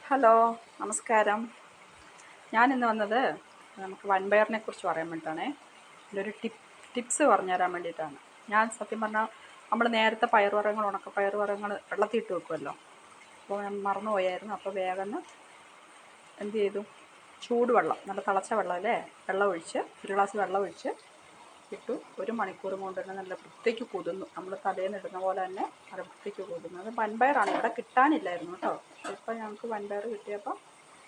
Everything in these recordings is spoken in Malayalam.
ഹലോ, നമസ്കാരം. ഞാനിന്ന് വന്നത് നമുക്ക് വൻപയറിനെ കുറിച്ച് പറയാൻ വേണ്ടിയിട്ടാണേ. ഇതിലൊരു ടിപ്സ് പറഞ്ഞു തരാൻ വേണ്ടിയിട്ടാണ്. ഞാൻ സത്യം പറഞ്ഞാൽ നമ്മൾ നേരത്തെ പയറുവർഗ്ഗങ്ങൾ, ഉണക്കപ്പയറുവർഗ്ഗങ്ങൾ വെള്ളത്തിലിട്ട് വെക്കുമല്ലോ. അപ്പോൾ ഞാൻ മറന്നു പോയായിരുന്നു. അപ്പോൾ വേഗം എന്ത് ചെയ്തു, ചൂടുവെള്ളം, നല്ല തിളച്ച വെള്ളം അല്ലേ, വെള്ളം ഒഴിച്ച്, ഒരു ഗ്ലാസ് വെള്ളം ഒഴിച്ച് ഇട്ടു. 1 മണിക്കൂർ കൊണ്ട് തന്നെ നല്ല വൃത്തിക്ക് കുതിർന്നു. നമ്മൾ തലേന്ന് ഇടുന്ന പോലെ തന്നെ നല്ല വൃത്തിക്ക് കുതിർന്നു. അത് വൻപയറാണ്, ഇവിടെ കിട്ടാനില്ലായിരുന്നു കേട്ടോ. ഇപ്പോൾ ഞങ്ങൾക്ക് വൻപയർ കിട്ടിയപ്പോൾ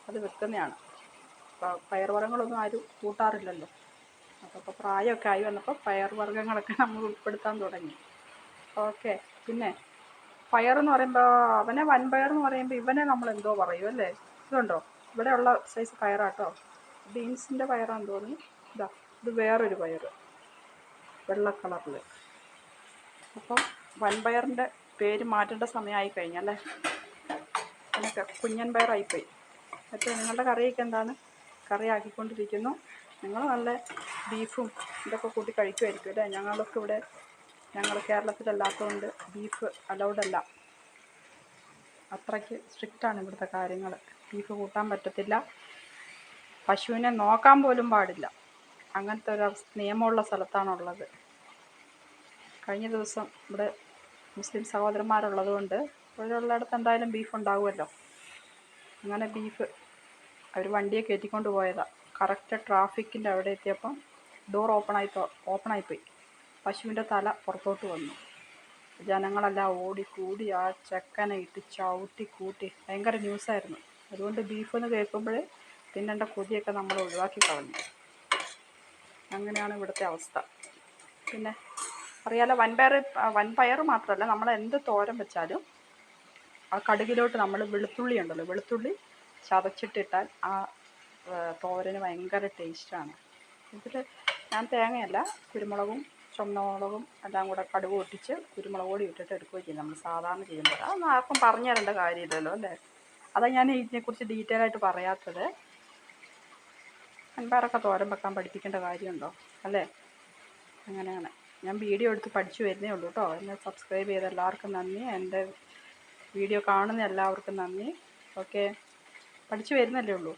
അത് വെക്കുന്നതാണ്. അപ്പോൾ പയറുവർഗ്ഗങ്ങളൊന്നും ആരും കൂട്ടാറില്ലല്ലോ. അപ്പോൾ ഇപ്പോൾ പ്രായമൊക്കെ ആയി വന്നപ്പോൾ പയറുവർഗ്ഗങ്ങളൊക്കെ നമ്മൾ ഉൾപ്പെടുത്താൻ തുടങ്ങി. ഓക്കെ. പിന്നെ പയറെന്ന് പറയുമ്പോൾ അവനെ വൻപയർ എന്ന് പറയുമ്പോൾ ഇവനെ നമ്മൾ എന്തോ പറയും അല്ലേ. ഇതുണ്ടോ, ഇവിടെയുള്ള സൈസ് പയറാട്ടോ. ബീൻസിൻ്റെ പയറാന്ന് തോന്നുന്നു. ഇത് വേറൊരു പയർ, വെള്ള കളറിൽ. അപ്പം വൻപയറിൻ്റെ പേര് മാറ്റേണ്ട സമയമായി കഴിഞ്ഞല്ലേ. അതിനൊക്കെ കുഞ്ഞൻ പയറായിപ്പോയി. അപ്പോൾ നിങ്ങളുടെ കറിയൊക്കെ എന്താണ്? കറി ആക്കിക്കൊണ്ടിരിക്കുന്നു. നിങ്ങൾ നല്ല ബീഫും ഇതൊക്കെ കൂട്ടി കഴിക്കുമായിരിക്കും അല്ലേ. ഞങ്ങൾ കേരളത്തിലല്ലാത്തതുകൊണ്ട് ബീഫ് അലൗഡല്ല. അത്രയ്ക്ക് സ്ട്രിക്റ്റാണ് ഇവിടുത്തെ കാര്യങ്ങൾ. ബീഫ് കൂട്ടാൻ പറ്റത്തില്ല. പശുവിനെ നോക്കാൻ പോലും പാടില്ല. അങ്ങനത്തെ ഒരു നിയമമുള്ള സ്ഥലത്താണുള്ളത്. കഴിഞ്ഞ ദിവസം ഇവിടെ മുസ്ലിം സഹോദരന്മാരുള്ളത് കൊണ്ട് ഇവിടെയുള്ളിടത്ത് എന്തായാലും ബീഫ് ഉണ്ടാവുമല്ലോ. അങ്ങനെ ബീഫ് അവർ വണ്ടിയെ കയറ്റിക്കൊണ്ട് പോയതാണ്. കറക്റ്റ് ട്രാഫിക്കിൻ്റെ അവിടെ എത്തിയപ്പം ഡോർ ഓപ്പണായിപ്പോയി. പശുവിൻ്റെ തല പുറത്തോട്ട് വന്നു. ജനങ്ങളെല്ലാം ഓടിക്കൂടി ആ ചെക്കനെ ഇട്ട് ചവിട്ടി കൂട്ടി ഭയങ്കര ന്യൂസായിരുന്നു. അതുകൊണ്ട് ബീഫെന്ന് കേൾക്കുമ്പോഴേ തിന്നേണ്ട കൊതിയൊക്കെ നമ്മൾ ഒഴിവാക്കി കളഞ്ഞു. അങ്ങനെയാണ് ഇവിടുത്തെ അവസ്ഥ. പിന്നെ അറിയാലോ, വൻപയർ മാത്രമല്ല, നമ്മൾ എന്ത് തോരൻ വെച്ചാലും ആ കടുകിലോട്ട് നമ്മൾ വെളുത്തുള്ളി ഉണ്ടല്ലോ, വെളുത്തുള്ളി ചതച്ചിട്ടിട്ടാൽ ആ തോരന് ഭയങ്കര ടേസ്റ്റാണ്. ഇതിൽ ഞാൻ തേങ്ങയല്ല, കുരുമുളകും ചുവന്നമുളകും എല്ലാം കൂടെ കടുക് പൊട്ടിച്ച് കുരുമുളക് പൊടി ഇട്ടിട്ട് എടുക്കുകയും ചെയ്യും നമ്മൾ സാധാരണ ചെയ്യുമ്പോൾ. അതൊന്നും ആർക്കും പറഞ്ഞു തരേണ്ട കാര്യമില്ലല്ലോ അല്ലേ. അതാണ് ഞാൻ ഇതിനെക്കുറിച്ച് ഡീറ്റെയിൽ ആയിട്ട് പറയാത്തത്. വൻപയറൊക്കെ തോരൻ വെക്കാൻ പഠിപ്പിക്കേണ്ട കാര്യമുണ്ടോ അല്ലേ. അങ്ങനെയാണ്. ഞാൻ വീഡിയോ എടുത്ത് പഠിച്ചു വരുന്നേ ഉള്ളൂ കേട്ടോ. എന്നെ സബ്സ്ക്രൈബ് ചെയ്ത എല്ലാവർക്കും നന്ദി. എൻ്റെ വീഡിയോ കാണുന്ന എല്ലാവർക്കും നന്ദി. ഓക്കെ. പഠിച്ചു വരുന്നല്ലേ ഉള്ളൂ.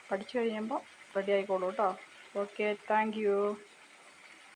പഠിച്ചു കഴിയുമ്പോൾ റെഡി ആയിക്കോളൂ കേട്ടോ. Okay, thank you.